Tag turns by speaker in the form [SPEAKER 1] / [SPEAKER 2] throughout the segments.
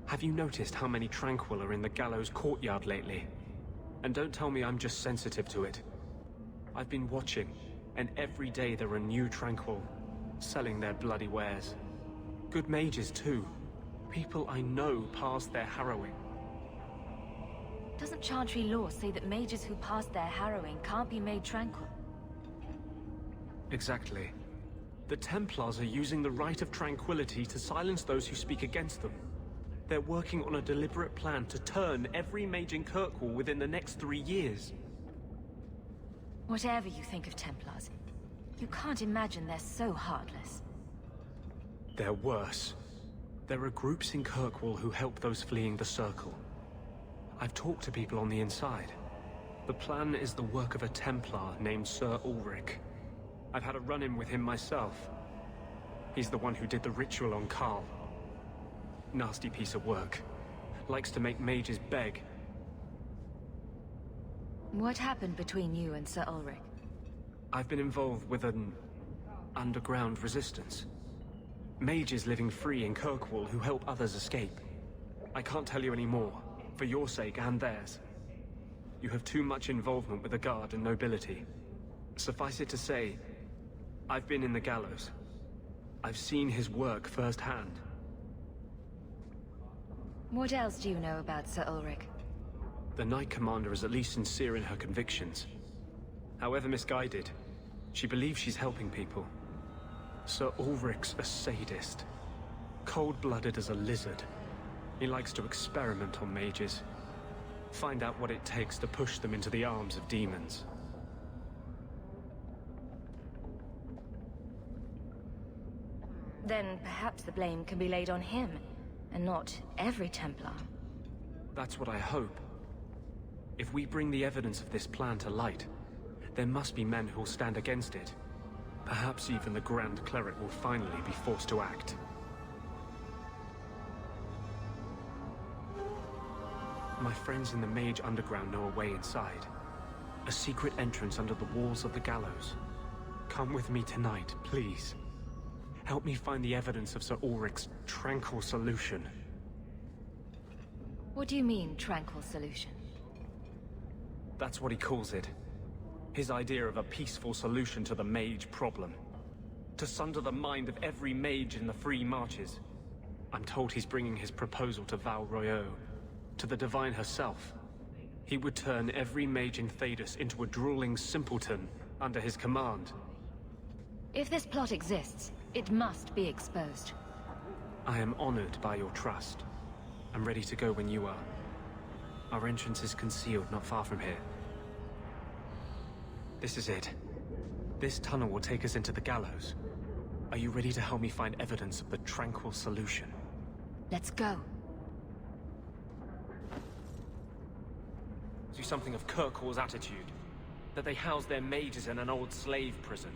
[SPEAKER 1] Have you noticed how many Thankyou are in the gallows courtyard lately? And don't tell me I'm just sensitive to it. I've been watching, and every day there are new Thankyou selling their bloody wares. Good mages too. People I know pass their harrowing.
[SPEAKER 2] Doesn't Chantry law say that mages who pass their harrowing can't be made tranquil?
[SPEAKER 1] Exactly. The Templars are using the right of tranquility to silence those who speak against them. They're working on a deliberate plan to turn every mage in Kirkwall within the next 3 years.
[SPEAKER 2] Whatever you think of Templars, you can't imagine they're so heartless.
[SPEAKER 1] They're worse. There are groups in Kirkwall who help those fleeing the Circle. I've talked to people on the inside. The plan is the work of a Templar named Sir Ulrich. I've had a run-in with him myself. He's the one who did the ritual on Karl. Nasty piece of work. Likes to make mages beg.
[SPEAKER 2] What happened between you and Sir Ulrich?
[SPEAKER 1] I've been involved with an underground resistance. Mages living free in Kirkwall who help others escape. I can't tell you any more, for your sake and theirs. You have too much involvement with the Guard and nobility. Suffice it to say, I've been in the gallows. I've seen his work firsthand.
[SPEAKER 2] What else do you know about Sir Ulrich?
[SPEAKER 1] The Knight Commander is at least sincere in her convictions. However misguided, she believes she's helping people. Sir Ulrich's a sadist. Cold-blooded as a lizard. He likes to experiment on mages. Find out what it takes to push them into the arms of demons.
[SPEAKER 2] Then perhaps the blame can be laid on him, and not every Templar.
[SPEAKER 1] That's what I hope. If we bring the evidence of this plan to light, there must be men who'll stand against it. Perhaps even the Grand Cleric will finally be forced to act. My friends in the Mage Underground know a way inside. A secret entrance under the walls of the gallows. Come with me tonight, please. Help me find the evidence of Sir Ulrich's tranquil solution.
[SPEAKER 2] What do you mean, tranquil solution?
[SPEAKER 1] That's what he calls it. His idea of a peaceful solution to the mage problem. To sunder the mind of every mage in the free marches. I'm told he's bringing his proposal to Val Royeaux, to the Divine herself. He would turn every mage in Thedas into a drooling simpleton under his command.
[SPEAKER 2] If this plot exists, it must be exposed.
[SPEAKER 1] I am honored by your trust. I'm ready to go when you are. Our entrance is concealed not far from here. This is it. This tunnel will take us into the gallows. Are you ready to help me find evidence of the tranquil solution?
[SPEAKER 2] Let's go.
[SPEAKER 1] Do something of Kirkwall's attitude. That they house their mages in an old slave prison.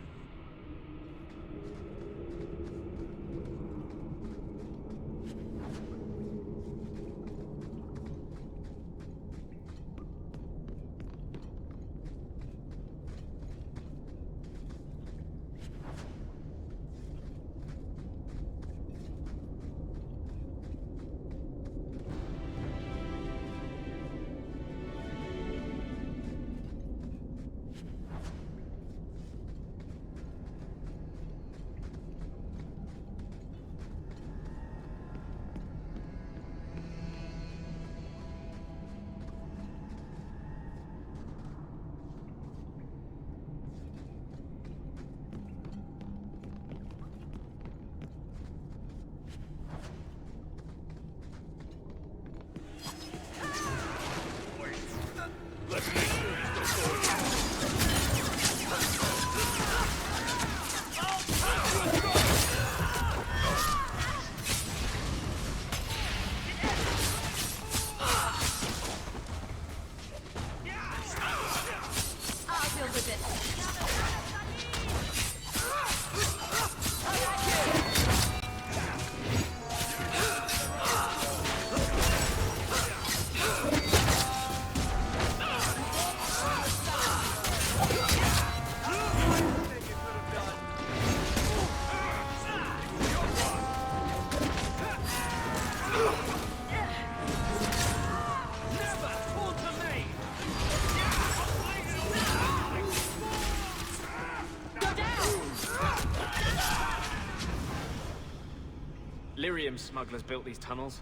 [SPEAKER 1] Lyrium smugglers built these tunnels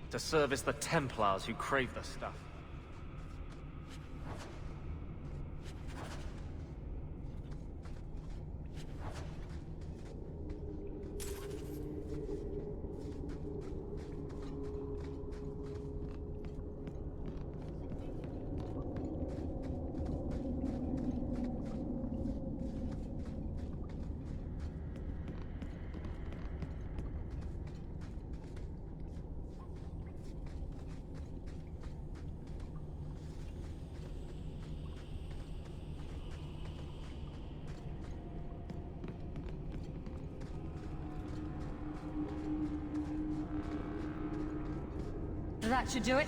[SPEAKER 1] to service the Templars who crave the stuff.
[SPEAKER 2] That should do it.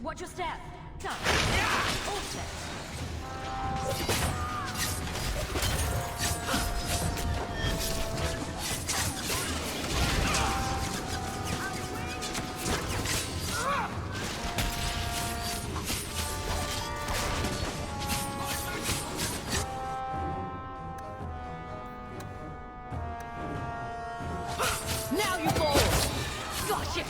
[SPEAKER 2] Watch your step. Done. All set. Now you fall! Gotcha!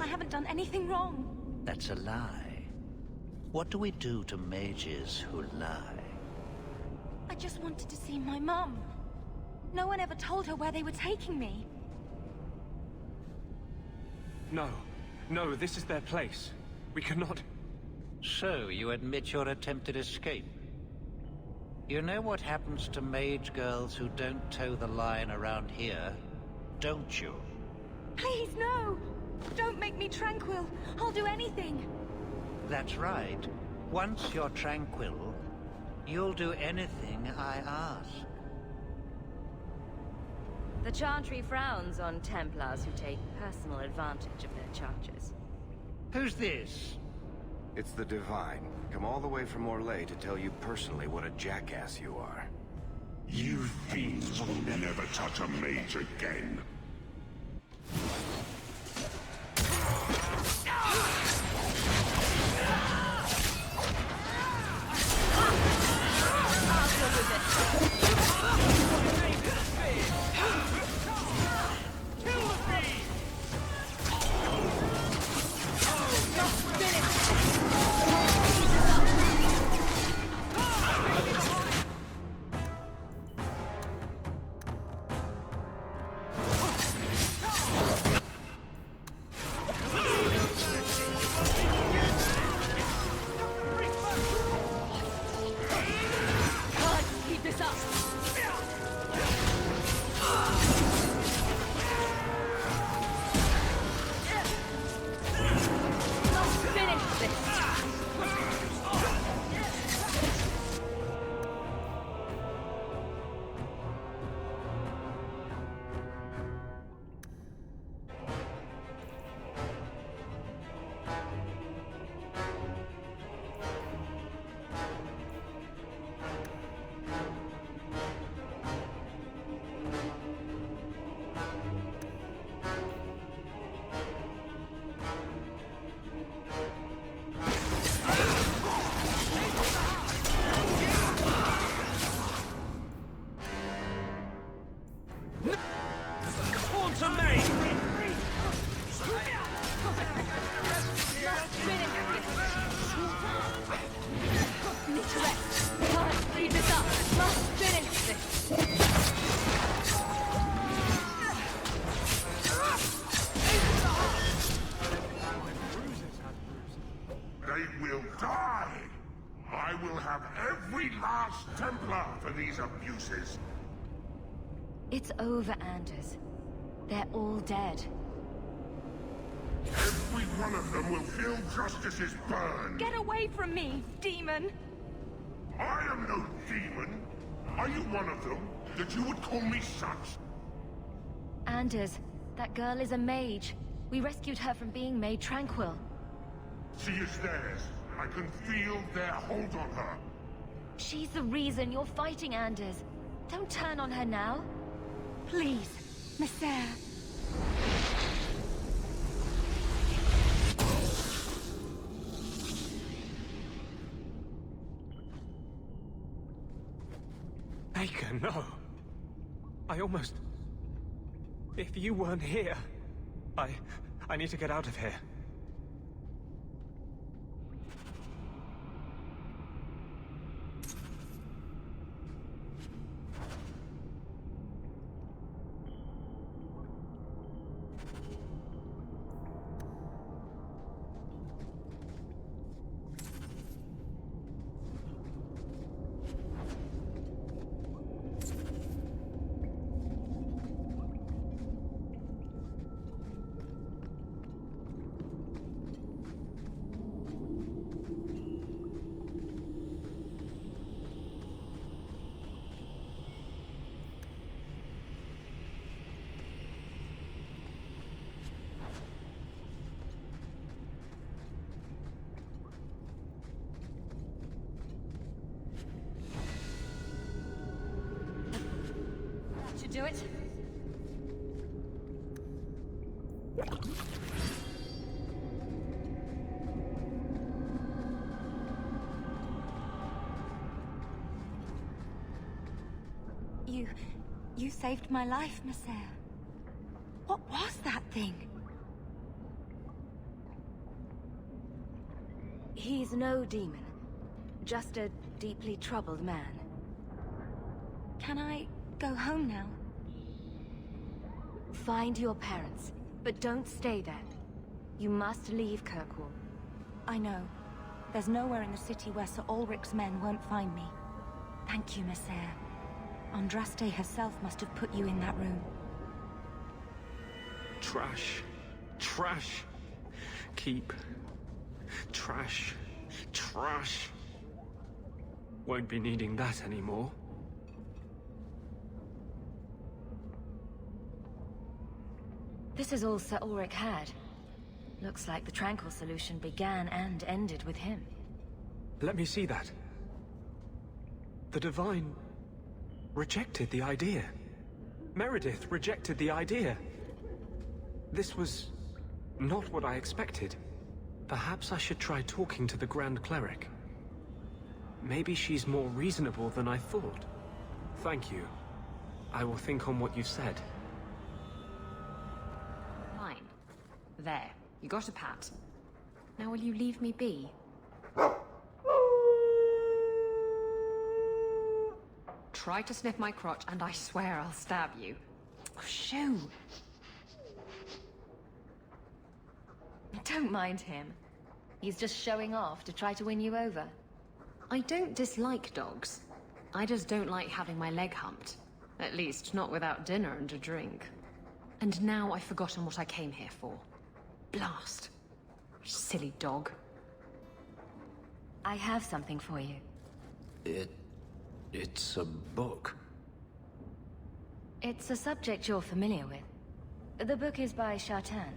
[SPEAKER 2] I haven't done anything wrong.
[SPEAKER 3] That's a lie. What do we do to mages who lie?
[SPEAKER 2] I just wanted to see my mum. No one ever told her where they were taking me.
[SPEAKER 1] No. No, this is their place. We cannot...
[SPEAKER 3] So, you admit your attempted escape? You know what happens to mage girls who don't toe the line around here? don't you?
[SPEAKER 2] Please, no! Don't make me tranquil. I'll do anything.
[SPEAKER 3] That's right. Once you're tranquil, you'll do anything I ask.
[SPEAKER 4] The Chantry frowns on Templars who take personal advantage of their charges.
[SPEAKER 3] Who's this?
[SPEAKER 5] It's the Divine. Come all the way from Orlais to tell you personally what a jackass you are.
[SPEAKER 6] You fiends will never touch a mage again. They will die! I will have every last Templar for these abuses.
[SPEAKER 4] It's over, Anders. They're all dead.
[SPEAKER 6] Every one of them will feel justice's burn.
[SPEAKER 2] Get away from me, demon!
[SPEAKER 6] I am no demon. Are you one of them, that you would call me such?
[SPEAKER 4] Anders, that girl is a mage. We rescued her from being made tranquil.
[SPEAKER 6] She is theirs. I can feel their hold on her.
[SPEAKER 4] She's the reason you're fighting, Anders. Don't turn on her now.
[SPEAKER 2] Please, Messer.
[SPEAKER 1] Baker, no. I almost... If you weren't here... I need to get out of here.
[SPEAKER 2] Should do it. You saved my life, Messer. What was that thing?
[SPEAKER 4] He's no demon. Just a deeply troubled man.
[SPEAKER 2] Can I go home now?
[SPEAKER 4] Find your parents, but don't stay there. You must leave Kirkwall.
[SPEAKER 2] I know. There's nowhere in the city where Sir Ulrich's men won't find me. Thank you, Messer. Andraste herself must have put you in that room.
[SPEAKER 1] Trash. Trash. Keep. Trash. Trash. Won't be needing that anymore.
[SPEAKER 4] This is all Sir Ulrich had. Looks like the Tranquil solution began and ended with him.
[SPEAKER 1] Let me see that. The Divine rejected the idea. Meredith rejected the idea. This was not what I expected. Perhaps I should try talking to the Grand Cleric. Maybe she's more reasonable than I thought. Thank you. I will think on what you've said.
[SPEAKER 7] Fine. There. You got a pat. Now will you leave me be? Try to sniff my crotch and I swear I'll stab you. Oh, shoo!
[SPEAKER 4] Don't mind him. He's just showing off to try to win you over.
[SPEAKER 7] I don't dislike dogs. I just don't like having my leg humped. At least, not without dinner and a drink. And now I've forgotten what I came here for. Blast. Silly dog.
[SPEAKER 4] I have something for you.
[SPEAKER 8] It's a book.
[SPEAKER 4] It's a subject you're familiar with. The book is by Shartan,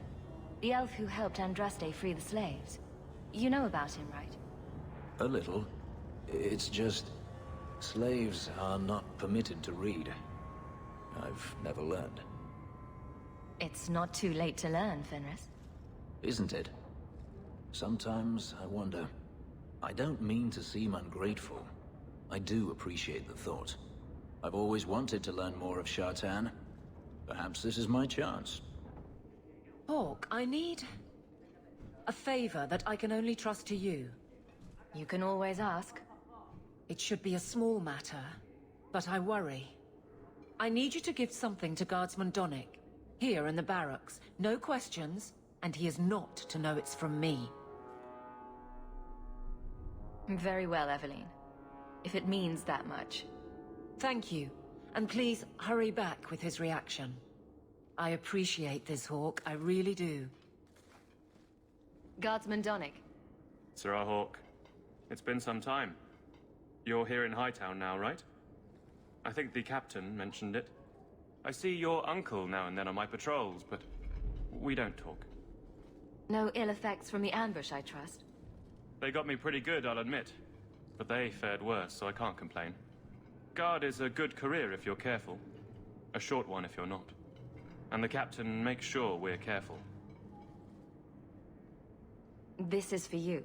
[SPEAKER 4] the elf who helped Andraste free the slaves. You know about him, right?
[SPEAKER 8] A little. It's just... slaves are not permitted to read. I've never learned.
[SPEAKER 4] It's not too late to learn, Fenris.
[SPEAKER 8] Isn't it? Sometimes I wonder. I don't mean to seem ungrateful. I do appreciate the thought. I've always wanted to learn more of Shartan. Perhaps this is my chance.
[SPEAKER 9] Hawk, I need a favor that I can only trust to you.
[SPEAKER 4] You can always ask.
[SPEAKER 9] It should be a small matter, but I worry. I need you to give something to Guardsman Donnick, here in the barracks. No questions, and he is not to know it's from me.
[SPEAKER 4] Very well, Eveline. If it means that much.
[SPEAKER 9] Thank you, and please hurry back with his reaction. I appreciate this, Hawk, I really do.
[SPEAKER 4] Guardsman Donnick.
[SPEAKER 10] Sir Hawk, it's been some time. You're here in Hightown now, right? I think the captain mentioned it. I see your uncle now and then on my patrols, but we don't talk.
[SPEAKER 4] No ill effects from the ambush, I trust?
[SPEAKER 10] They got me pretty good, I'll admit. But they fared worse, so I can't complain. Guard is a good career if you're careful. A short one if you're not. And the captain makes sure we're careful.
[SPEAKER 4] This is for you.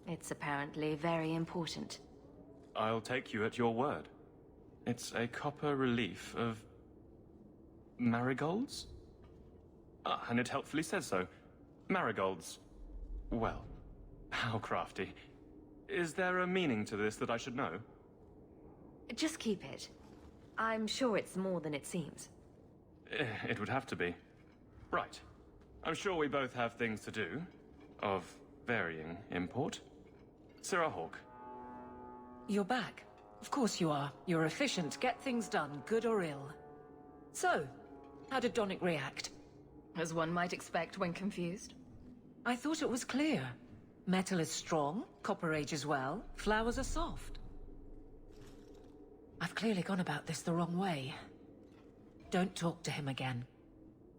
[SPEAKER 4] It's apparently very important.
[SPEAKER 10] I'll take you at your word. It's a copper relief of... marigolds? Ah, and it helpfully says so. Marigolds. Well, how crafty. Is there a meaning to this that I should know?
[SPEAKER 4] Just keep it. I'm sure it's more than it seems.
[SPEAKER 10] It would have to be. Right. I'm sure we both have things to do. Of varying import. Sirrah Hawk.
[SPEAKER 9] You're back. Of course you are. You're efficient, get things done, good or ill. So, how did Donnick react?
[SPEAKER 4] As one might expect when confused.
[SPEAKER 9] I thought it was clear. Metal is strong, copper ages well, flowers are soft. I've clearly gone about this the wrong way. Don't talk to him again.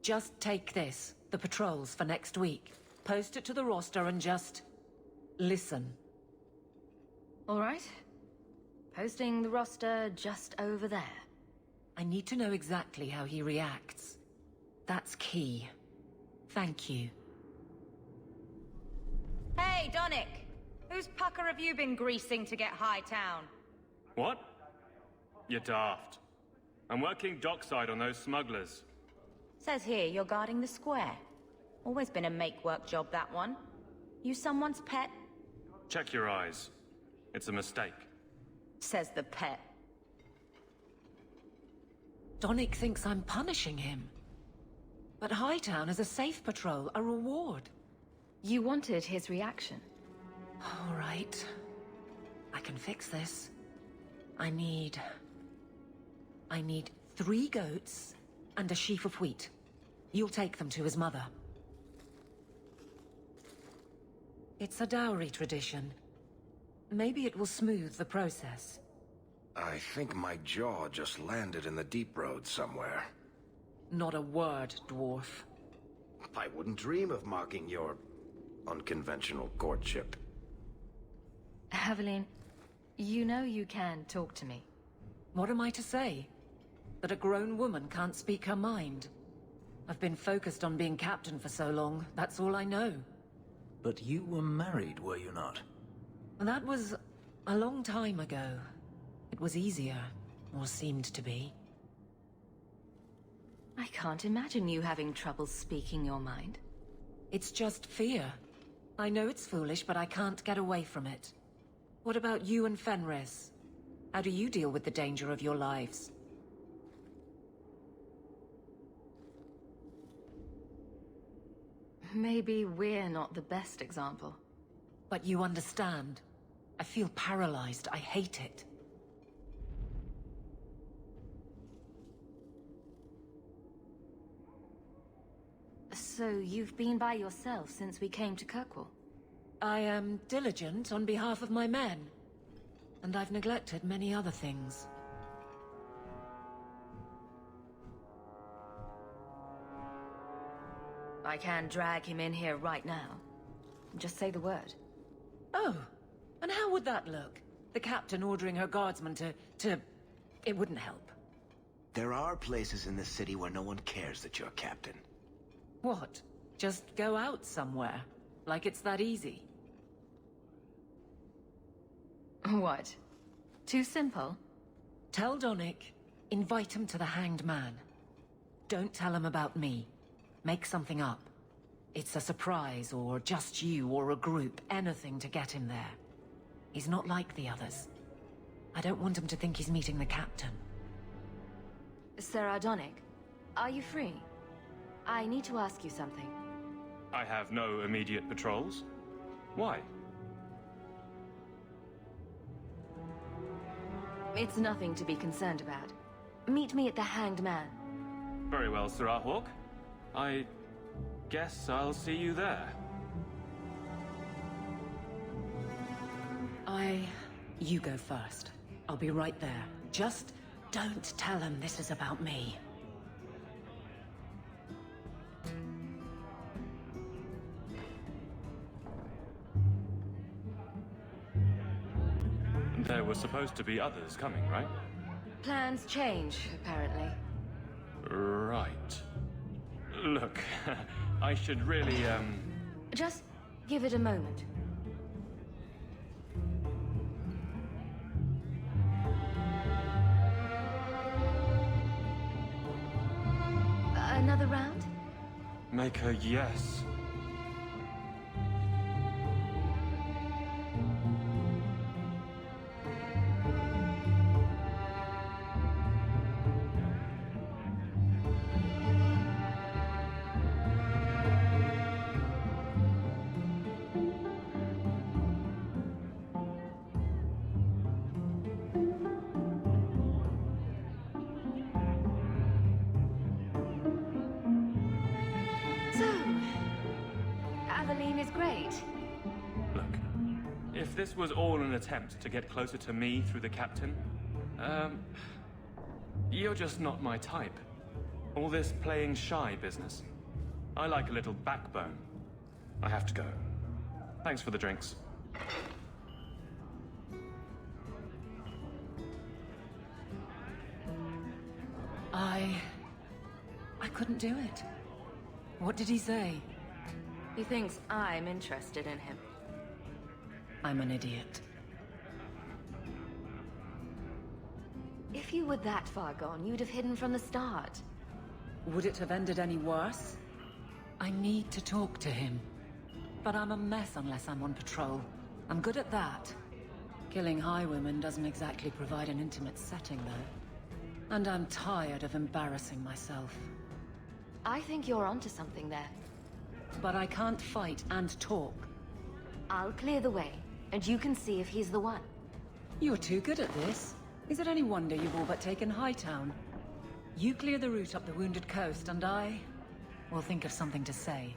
[SPEAKER 9] Just take this, the patrols for next week. Post it to the roster and just... listen.
[SPEAKER 4] All right. Posting the roster just over there.
[SPEAKER 9] I need to know exactly how he reacts. That's key. Thank you.
[SPEAKER 2] Hey, Donnick! Whose pucker have you been greasing to get Hightown?
[SPEAKER 10] What? You're daft. I'm working dockside on those smugglers.
[SPEAKER 2] Says here you're guarding the square. Always been a make-work job, that one. You someone's pet?
[SPEAKER 10] Check your eyes. It's a mistake.
[SPEAKER 2] Says the pet.
[SPEAKER 9] Donnick thinks I'm punishing him. But Hightown is a safe patrol, a reward.
[SPEAKER 4] You wanted his reaction.
[SPEAKER 9] All right. I can fix this. I need 3 goats and a sheaf of wheat. You'll take them to his mother. It's a dowry tradition. Maybe it will smooth the process.
[SPEAKER 5] I think my jaw just landed in the deep road somewhere.
[SPEAKER 9] Not a word, dwarf.
[SPEAKER 5] I wouldn't dream of mocking your unconventional courtship.
[SPEAKER 4] Aveline, you know you can talk to me.
[SPEAKER 9] What am I to say? That a grown woman can't speak her mind? I've been focused on being captain for so long, that's all I know.
[SPEAKER 8] But you were married, were you not?
[SPEAKER 9] That was a long time ago. It was easier, or seemed to be.
[SPEAKER 4] I can't imagine you having trouble speaking your mind.
[SPEAKER 9] It's just fear. I know it's foolish, but I can't get away from it. What about you and Fenris? How do you deal with the danger of your lives?
[SPEAKER 4] Maybe we're not the best example.
[SPEAKER 9] But you understand. I feel paralyzed. I hate it.
[SPEAKER 4] So you've been by yourself since we came to Kirkwall?
[SPEAKER 9] I am diligent on behalf of my men. And I've neglected many other things.
[SPEAKER 4] I can drag him in here right now. Just say the word.
[SPEAKER 9] Oh, and how would that look? The captain ordering her guardsmen to... It wouldn't help.
[SPEAKER 5] There are places in the city where no one cares that you're captain.
[SPEAKER 9] What? Just go out somewhere? Like it's that easy?
[SPEAKER 4] What? Too simple?
[SPEAKER 9] Tell Donnic, invite him to the Hanged Man. Don't tell him about me. Make something up. It's a surprise, or just you, or a group, anything to get him there. He's not like the others. I don't want him to think he's meeting the captain.
[SPEAKER 4] Sir Donnic, are you free? I need to ask you something.
[SPEAKER 10] I have no immediate patrols. Why?
[SPEAKER 4] It's nothing to be concerned about. Meet me at the Hanged Man.
[SPEAKER 10] Very well, Sir Hawk. I guess I'll see you there.
[SPEAKER 9] You go first. I'll be right there. Just don't tell him this is about me.
[SPEAKER 10] There were supposed to be others coming, right?
[SPEAKER 4] Plans change, apparently.
[SPEAKER 10] Right. Look, I should really,
[SPEAKER 4] Just give it a moment. Another round?
[SPEAKER 10] make a yes. This was all an attempt to get closer to me through the captain. You're just not my type. All this playing shy business. I like a little backbone. I have to go. Thanks for the drinks.
[SPEAKER 9] I couldn't do it. What did he say?
[SPEAKER 4] He thinks I'm interested in him.
[SPEAKER 9] I'm an idiot.
[SPEAKER 4] If you were that far gone, you'd have hidden from the start.
[SPEAKER 9] Would it have ended any worse? I need to talk to him. But I'm a mess unless I'm on patrol. I'm good at that. Killing highwaymen doesn't exactly provide an intimate setting, though. And I'm tired of embarrassing myself.
[SPEAKER 4] I think you're onto something there.
[SPEAKER 9] But I can't fight and talk.
[SPEAKER 4] I'll clear the way, and you can see if he's the one.
[SPEAKER 9] You're too good at this. Is it any wonder you've all but taken Hightown? You clear the route up the Wounded Coast, and I We'll think of something to say.